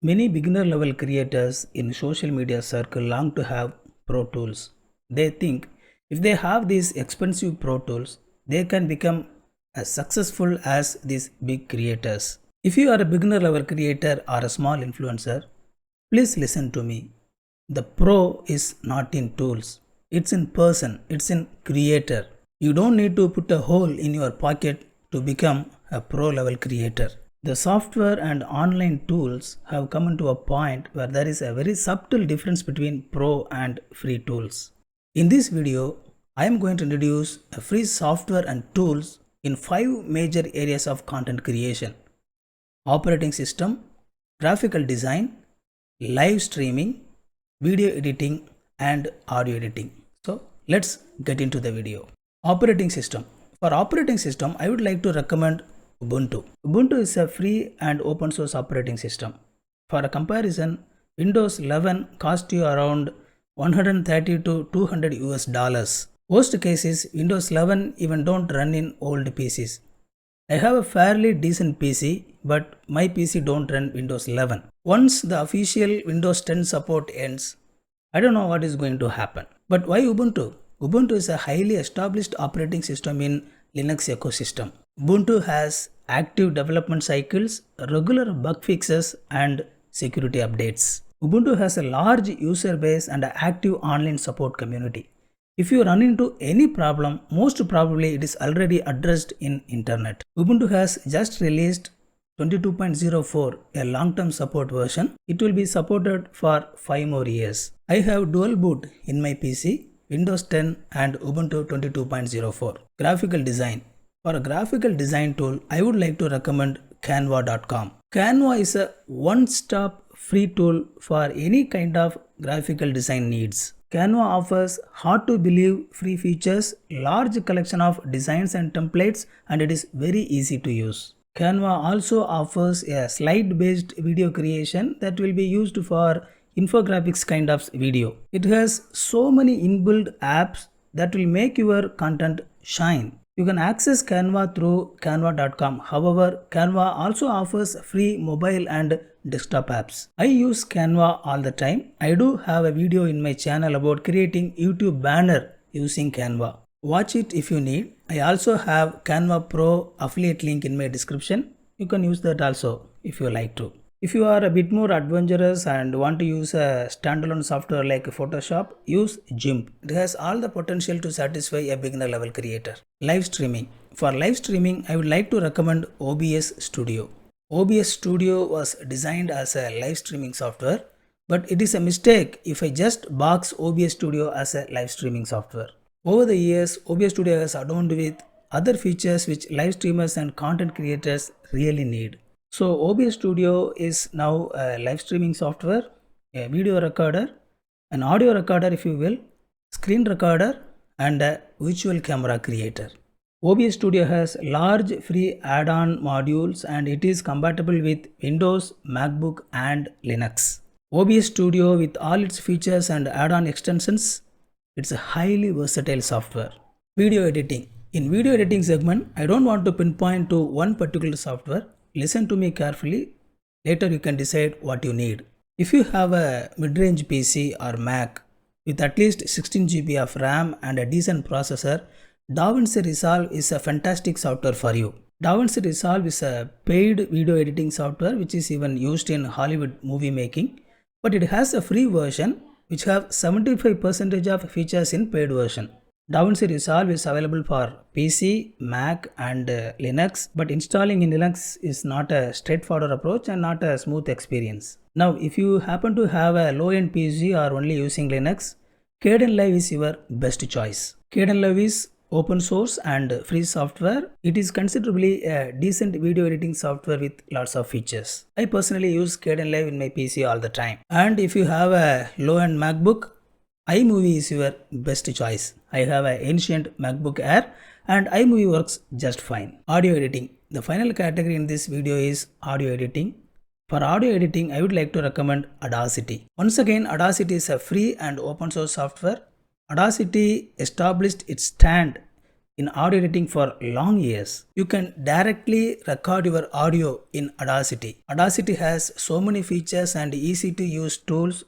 Many beginner level creators in social media circle long to have pro tools. They think if they have these expensive pro tools, they can become as successful as these big creators. If you are a beginner level creator or a small influencer, please listen to me. The pro is not in tools. It's in person. It's in creator. You don't need to put a hole in your pocket to become a pro level creator. The software and online tools have come into a point where there is a very subtle difference between pro and free tools. In this video, I am going to introduce a free software and tools in 5 major areas of content creation: operating system, graphical design, live streaming, video editing, and audio editing. So let's get into the video. Operating system. For operating system, I would like to recommend Ubuntu. Ubuntu is a free and open source operating system. For a comparison, Windows 11 cost you around 130 to 200 US dollars. Worst case is Windows 11 even don't run in old PCs. I have a fairly decent PC, but my PC don't run Windows 11. Once the official Windows 10 support ends, I don't know what is going to happen. But why Ubuntu? Ubuntu is a highly established operating system in Linux ecosystem. Ubuntu has active development cycles, regular bug fixes, and security updates. Ubuntu has a large user base and an active online support community. If you run into any problem, most probably it is already addressed in internet. Ubuntu has just released 22.04, a long-term support version. It will be supported for 5 more years. I have dual boot in my PC, Windows 10 and Ubuntu 22.04. Graphical design. For a graphical design tool, I would like to recommend Canva.com. Canva is a one-stop free tool for any kind of graphical design needs. Canva offers hard to believe free features, large collection of designs and templates, and it is very easy to use. Canva also offers a slide-based video creation that will be used for infographics kind of video. It has so many inbuilt apps that will make your content shine. You can access Canva through canva.com. However, Canva also offers free mobile and desktop apps. I use Canva all the time. I do have a video in my channel about creating YouTube banner using Canva. Watch it if you need. I also have Canva Pro affiliate link in my description. You can use that also if you like to. If you are a bit more adventurous and want to use a standalone software like Photoshop, use GIMP. It has all the potential to satisfy a beginner level creator. Live streaming. For live streaming, I would like to recommend OBS Studio. OBS Studio was designed as a live streaming software, but it is a mistake if I just box OBS Studio as a live streaming software. Over the years, OBS Studio has adorned with other features which live streamers and content creators really need. So OBS Studio is now a live streaming software, a video recorder, an audio recorder if you will, screen recorder, and a virtual camera creator. OBS Studio has large free add-on modules and it is compatible with Windows, MacBook and Linux. OBS Studio with all its features and add-on extensions, it's a highly versatile software. Video editing. In video editing segment, I don't want to pinpoint to one particular software. Listen to me carefully. Later you can decide what you need. If you have a mid-range PC or Mac with at least 16 GB of RAM and a decent processor, DaVinci Resolve is a fantastic software for you. DaVinci Resolve is a paid video editing software which is even used in Hollywood movie making, but it has a free version which have 75% of features in paid version. DaVinci Resolve is available for PC, Mac and Linux, but installing in Linux is not a straightforward approach and not a smooth experience. Now, if you happen to have a low-end PC or only using Linux, Kdenlive is your best choice. Kdenlive is open source and free software. It is considerably a decent video editing software with lots of features. I personally use Kdenlive in my PC all the time. And if you have a low-end MacBook, iMovie is your best choice. I have an ancient MacBook Air and iMovie works just fine. Audio editing. The final category in this video is audio editing. For audio editing, I would like to recommend Audacity. Once again, Audacity is a free and open source software. Audacity established its stand in audio editing for long years. You can directly record your audio in Audacity. Audacity has so many features and easy to use tools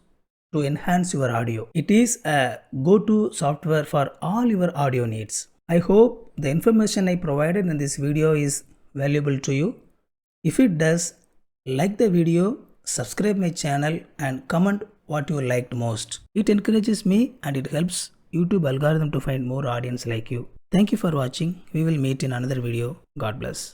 to enhance your audio. It is a go-to software for all your audio needs. I hope the information I provided in this video is valuable to you. If it does, like the video, subscribe my channel and comment what you liked most. It encourages me and it helps YouTube algorithm to find more audience like you. Thank you for watching. We will meet in another video. God bless.